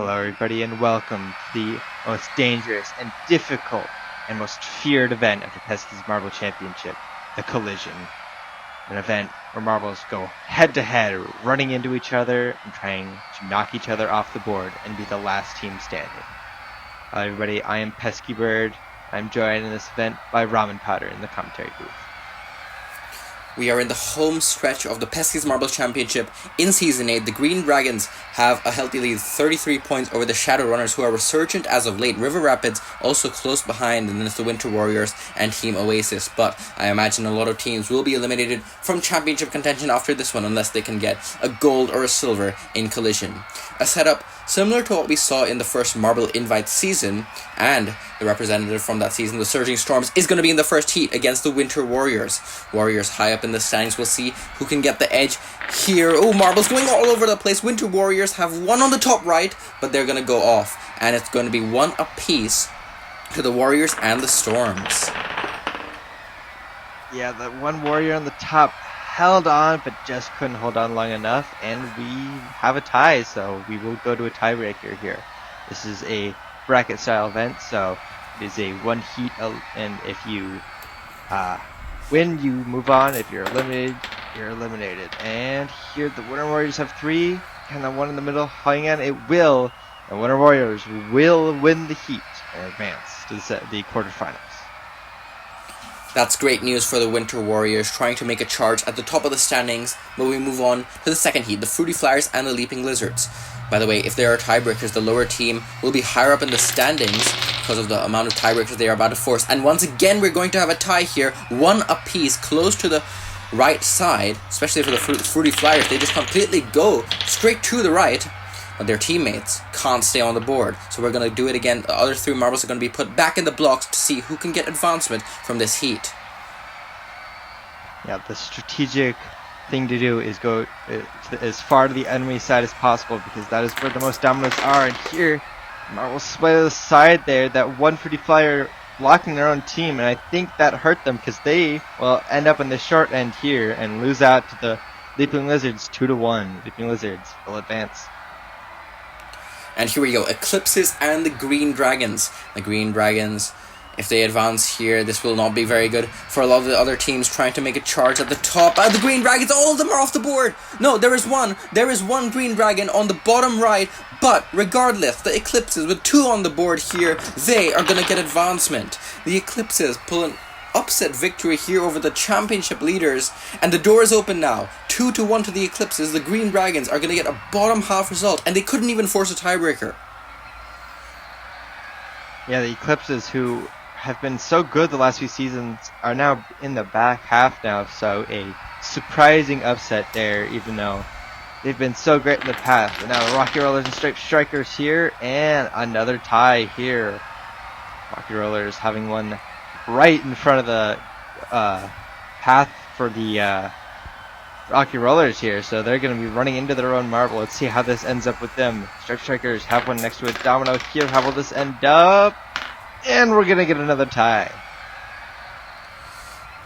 Hello, everybody, and welcome to the most dangerous and difficult and most feared event of the Pesky's Marble Championship, the Collision. An event where marbles go head-to-head, running into each other and trying to knock each other off the board and be the last team standing. Hello, everybody, I am Pesky Bird. I'm joined in this event by Ramen Powder in the commentary booth. We are in the home stretch of the Pesky's Marble Championship in Season 8. The Green Dragons have a healthy lead, 33 points over the Shadowrunners, who are resurgent as of late. River Rapids also close behind, and then it's the Winter Warriors and Team Oasis. But I imagine a lot of teams will be eliminated from championship contention after this one unless they can get a gold or a silver in Collision. A setup similar to what we saw in the first Marble Invite season, and the representative from that season, the Surging Storms, is going to be in the first heat against the Winter Warriors. Warriors high up in the standings. We'll see who can get the edge here. Oh, marbles going all over the place. Winter Warriors have one on the top right, but they're going to go off, and it's going to be one apiece to the Warriors and the Storms. Yeah, the one warrior on the top held on, but just couldn't hold on long enough, and we have a tie, so we will go to a tiebreaker here. This is a bracket style event, so it is a one heat, and if you win, you move on. If you're eliminated, you're eliminated. And here the Winter Warriors have three, and the one in the middle hanging on. It will, the Winter Warriors will win the heat and advance to the quarterfinals. That's great news for the Winter Warriors, trying to make a charge at the top of the standings, but we move on to the second heat, the Fruity Flyers and the Leaping Lizards. By the way, if there are tiebreakers, the lower team will be higher up in the standings because of the amount of tiebreakers they are about to force. And once again, we're going to have a tie here, one apiece, close to the right side, especially for the Fruity Flyers. They just completely go straight to the right, but their teammates can't stay on the board. So we're going to do it again. The other three marbles are going to be put back in the blocks to see who can get advancement from this heat. Yeah, the strategic thing to do is go as far to the enemy side as possible, because that is where the most dominoes are. And here, marbles split to the side there, that one Fruity Flyer blocking their own team, and I think that hurt them because they will end up in the short end here and lose out to the Leaping Lizards 2-1. Leaping Lizards will advance. And here we go, Eclipses and the Green Dragons. The Green Dragons, if they advance here, this will not be very good for a lot of the other teams trying to make a charge at the top. The Green Dragons, all of them are off the board. No, there is one Green Dragon on the bottom right, but regardless, the Eclipses with two on the board here, they are going to get advancement. The Eclipses pull an upset victory here over the championship leaders, and the door is open now. 2-1 to the Eclipses. The Green Dragons are going to get a bottom half result, and they couldn't even force a tiebreaker. Yeah, the Eclipses, who have been so good the last few seasons, are now in the back half now, so a surprising upset there, even though they've been so great in the past. But now the Rocky Rollers and Striped Strikers here, and another tie here. Rocky Rollers having one right in front of the path for the Rocky Rollers here, so they're going to be running into their own marble. Let's see how this ends up with them. Striped Strikers have one next to a domino here. How will this end up? And we're going to get another tie.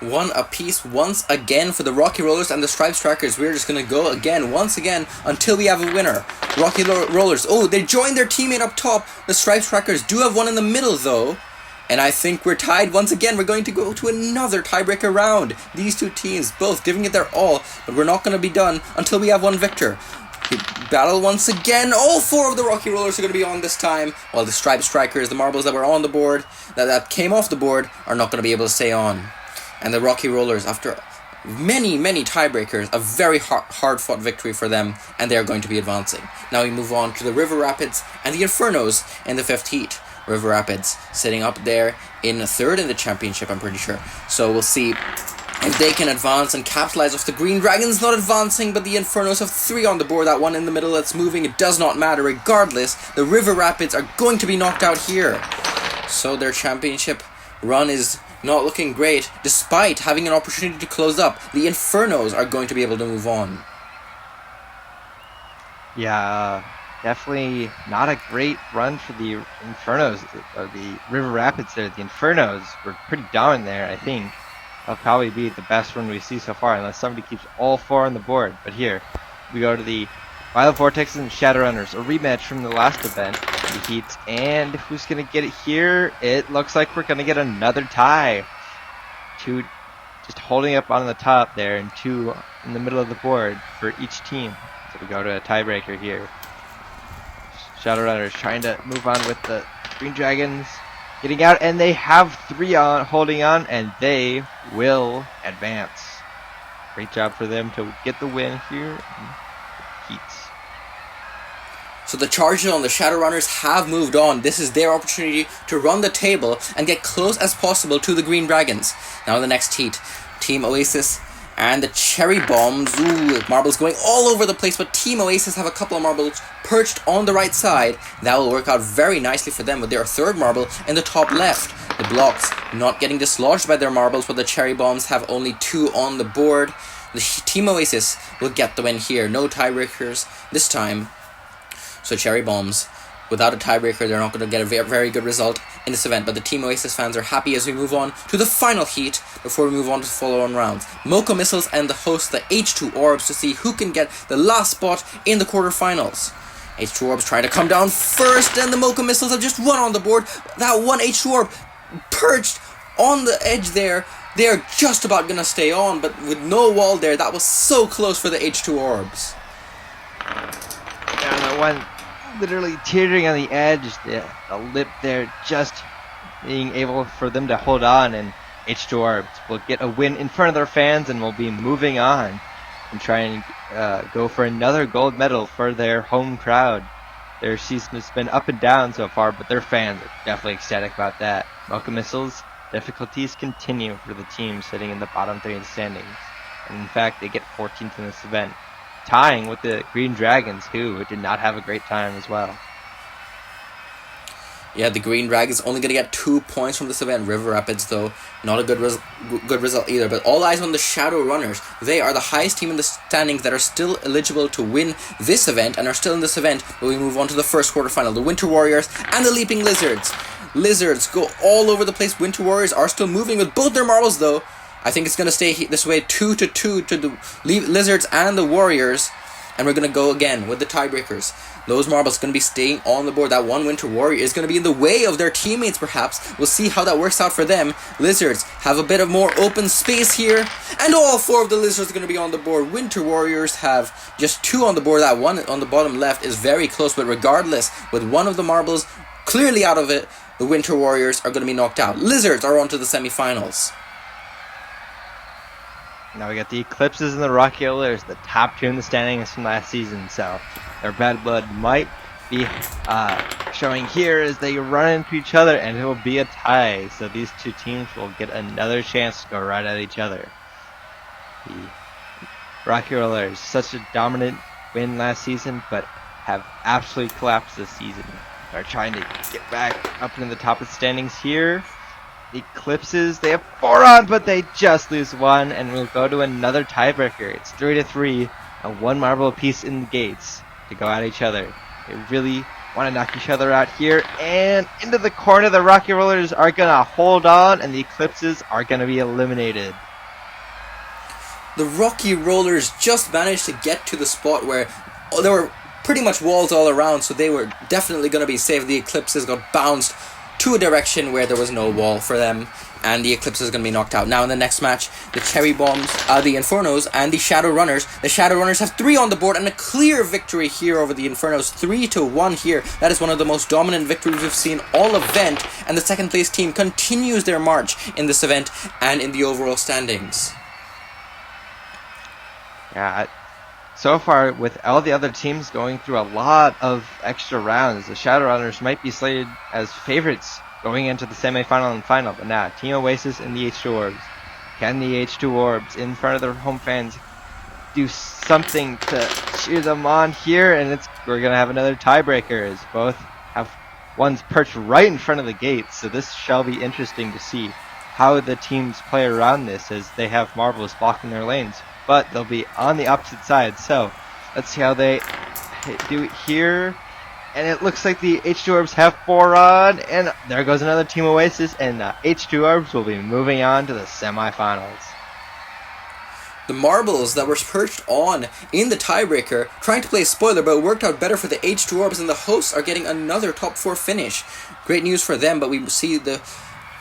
One apiece once again for the Rocky Rollers and the Striped Strikers. We're just going to go again, once again, until we have a winner. Rocky Rollers, oh, they joined their teammate up top. The Striped Strikers do have one in the middle, though. And I think we're tied once again. We're going to go to another tiebreaker round. These two teams both giving it their all, but we're not going to be done until we have one victor. We battle once again. All four of the Rocky Rollers are going to be on this time, while the Striped Strikers, the marbles that were on the board, that came off the board, are not going to be able to stay on. And the Rocky Rollers, after many tiebreakers, a very hard-fought victory for them, and they are going to be advancing. Now we move on to the River Rapids and the Infernos in the fifth heat. River Rapids sitting up there in third in the championship, I'm pretty sure. So we'll see if they can advance and capitalize off the Green Dragons not advancing, but the Infernos have three on the board. That one in the middle that's moving, it does not matter. Regardless, the River Rapids are going to be knocked out here. So their championship run is not looking great, despite having an opportunity to close up. The Infernos are going to be able to move on. Yeah, definitely not a great run for the Infernos, or the River Rapids there. The Infernos were pretty down there, I think. That'll probably be the best run we see so far, unless somebody keeps all four on the board. But here, we go to the Violet Vortex and Shadowrunners, a rematch from the last event, the Heat. And who's going to get it here? It looks like we're going to get another tie. Two just holding up on the top there, and two in the middle of the board for each team. So we go to a tiebreaker here. Shadowrunners trying to move on with the Green Dragons. Getting out, and they have three on, holding on, and they will advance. Great job for them to get the win here. Heats. So the Chargers on the Shadowrunners have moved on. This is their opportunity to run the table and get close as possible to the Green Dragons. Now in the next heat, Team Oasis and the Cherry Bombs. Ooh, marbles going all over the place, but Team Oasis have a couple of marbles perched on the right side. That will work out very nicely for them with their third marble in the top left. The blocks not getting dislodged by their marbles, but the Cherry Bombs have only two on the board. The Team Oasis will get the win here. No tiebreakers this time. So Cherry Bombs, without a tiebreaker, they're not going to get a very good result in this event. But the Team Oasis fans are happy as we move on to the final heat before we move on to the follow-on rounds. Mocha Missiles and the host, the H2 Orbs, to see who can get the last spot in the quarterfinals. H2 Orbs trying to come down first, and the Mocha Missiles have just one on the board. That one H2 Orb perched on the edge there. They're just about going to stay on, but with no wall there, that was so close for the H2 Orbs. Yeah, that one literally teetering on the edge, the lip there, just being able for them to hold on, and H2 Orbs will get a win in front of their fans and will be moving on and try and go for another gold medal for their home crowd. Their season has been up and down so far, but their fans are definitely ecstatic about that. Mocha Missiles, difficulties continue for the team sitting in the bottom three in the standings. And in fact, they get 14th in this event, tying with the Green Dragons, who did not have a great time as well. Yeah, the Green Dragons only going to get 2 points from this event. River Rapids, though, not a good result either. But all eyes on the Shadowrunners. They are the highest team in the standings that are still eligible to win this event and are still in this event. But we move on to the first quarterfinal. The Winter Warriors and the Leaping Lizards. Lizards go all over the place. Winter Warriors are still moving with both their marbles, though. I think it's going to stay this way 2-2 to the Lizards and the Warriors. And we're going to go again with the tiebreakers. Those marbles going to be staying on the board. That one Winter Warrior is going to be in the way of their teammates, perhaps. We'll see how that works out for them. Lizards have a bit of more open space here. And all four of the Lizards are going to be on the board. Winter Warriors have just two on the board. That one on the bottom left is very close. But regardless, with one of the marbles clearly out of it, the Winter Warriors are going to be knocked out. Lizards are on to the semifinals. Now we got the Eclipses and the Rocky Oilers, the top two in the standings from last season. So their bad blood might be showing here as they run into each other, and it will be a tie. So these two teams will get another chance to go right at each other. The Rocky Oilers, such a dominant win last season, but have absolutely collapsed this season. They're trying to get back up into the top of the standings here. Eclipses, they have 4 on, but they just lose 1, and we'll go to another tiebreaker. It's 3-3, and 1 marble apiece in the gates to go at each other. They really want to knock each other out here, and into the corner. The Rocky Rollers are gonna hold on, and the Eclipses are gonna be eliminated. The Rocky Rollers just managed to get to the spot where there were pretty much walls all around, so they were definitely going to be safe. The Eclipses got bounced to a direction where there was no wall for them, and the Eclipses are going to be knocked out. Now in the next match, the Cherry Bombs, the Infernos, and the Shadowrunners. The Shadowrunners have 3 on the board, and a clear victory here over the Infernos, 3-1 here. That is one of the most dominant victories we've seen all event, and the second place team continues their march in this event and in the overall standings. Yeah, so far with all the other teams going through a lot of extra rounds, the Shadowrunners might be slated as favorites going into the semifinal and final. But now, Team Oasis and the H2 Orbs. Can the H2 Orbs, in front of their home fans, do something to cheer them on here? And we're going to have another tiebreaker, as both have ones perched right in front of the gates. So this shall be interesting to see how the teams play around this, as they have marbles blocking their lanes. But they'll be on the opposite side. So let's see how they do it here. And it looks like the H2 Orbs have 4 on. And there goes another Team Oasis. And the H2 Orbs will be moving on to the semifinals. The marbles that were perched on in the tiebreaker, trying to play a spoiler, but it worked out better for the H2 Orbs, and the hosts are getting another top 4 finish. Great news for them, but we see the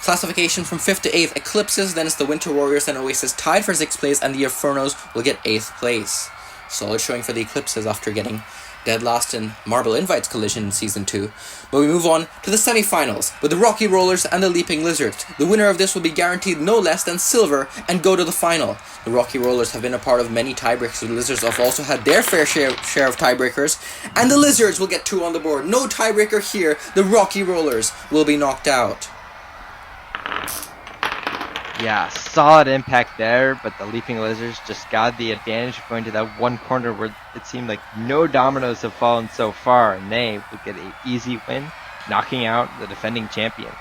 classification from 5th to 8th. Eclipses, then it's the Winter Warriors and Oasis tied for 6th place, and the Infernos will get 8th place. Solid showing for the Eclipses after getting dead last in Marble Invites collision in Season 2. But we move on to the semi-finals with the Rocky Rollers and the Leaping Lizards. The winner of this will be guaranteed no less than silver and go to the final. The Rocky Rollers have been a part of many tiebreakers. The Lizards have also had their fair share of tiebreakers, and the Lizards will get 2 on the board. No tiebreaker here. The Rocky Rollers will be knocked out. Yeah, solid impact there, but the Leaping Lizards just got the advantage going to that one corner where it seemed like no dominoes have fallen so far, and they would get an easy win, knocking out the defending champions.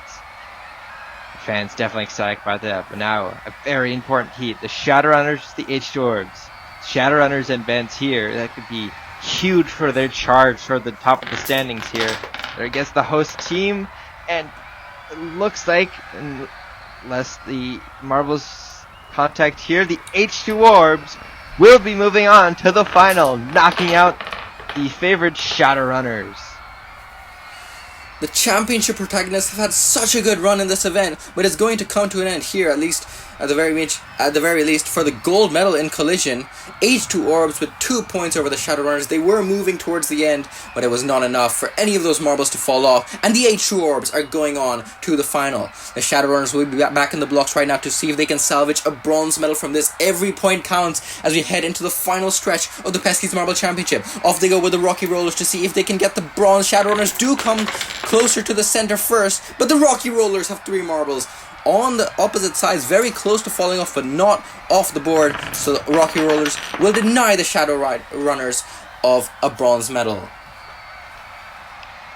The fans definitely excited about that, but now a very important heat. The Shadowrunners, the H2 Orbs. Shadowrunners advance here. That could be huge for their charge for the top of the standings here. They're against the host team, and it looks like, unless the marbles contact here, the H2 Orbs will be moving on to the final, knocking out the favored Shadowrunners. The championship protagonists have had such a good run in this event, but it's going to come to an end here, at the very least, for the gold medal in collision. H2 Orbs with 2 points over the Shadowrunners. They were moving towards the end, but it was not enough for any of those marbles to fall off, and the H2 Orbs are going on to the final. The Shadowrunners will be back in the blocks right now to see if they can salvage a bronze medal from this. Every point counts as we head into the final stretch of the Pesky's Marble Championship. Off they go with the Rocky Rollers to see if they can get the bronze. Shadowrunners do come closer to the center first, but the Rocky Rollers have 3 marbles on the opposite sides, very close to falling off, but not off the board, so the Rocky Rollers will deny the Shadow Runners of a bronze medal.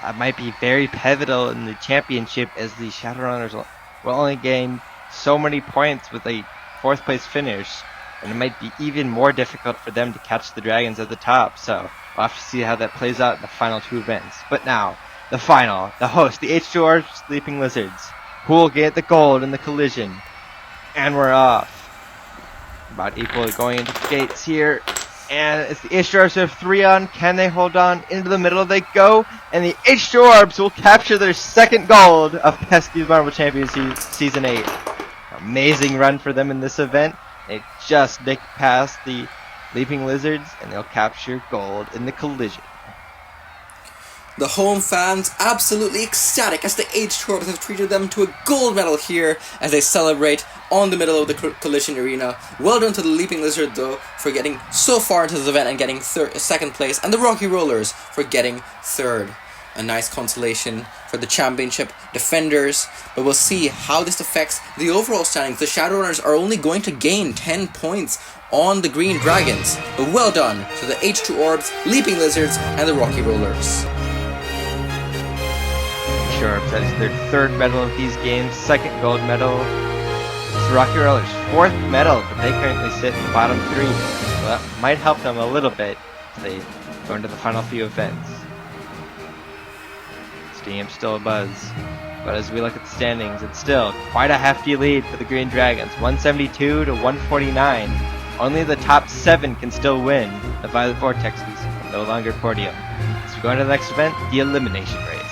That might be very pivotal in the championship, as the Shadowrunners will only gain so many points with a 4th place finish, and it might be even more difficult for them to catch the Dragons at the top, so we'll have to see how that plays out in the final 2 events. But now, the final, the host, the H2R Sleeping Lizards, who will get the gold in the collision. And we're off. About equal going into the gates here. And it's the H2 Orbs who have 3 on. Can they hold on? Into the middle they go. And the H2 Orbs will capture their 2nd gold of Pesky's Marble Champions Season 8. Amazing run for them in this event. They just nick past the Leaping Lizards, and they'll capture gold in the collision. The home fans absolutely ecstatic as the H2 Orbs have treated them to a gold medal here as they celebrate on the middle of the collision arena. Well done to the Leaping Lizard though for getting so far into this event and getting 2nd place, and the Rocky Rollers for getting 3rd. A nice consolation for the championship defenders, but we'll see how this affects the overall standings. The Shadowrunners are only going to gain 10 points on the Green Dragons, but well done to the H2 Orbs, Leaping Lizards, and the Rocky Rollers. That is their 3rd medal of these games, 2nd gold medal. It's the Rocky Rollers' 4th medal, but they currently sit in the bottom 3. So that might help them a little bit as they go into the final few events. Steam's still a buzz, but as we look at the standings, it's still quite a hefty lead for the Green Dragons, 172 to 149. Only the top 7 can still win. The Violet Vortexes are no longer podium. So we go into the next event, the elimination race.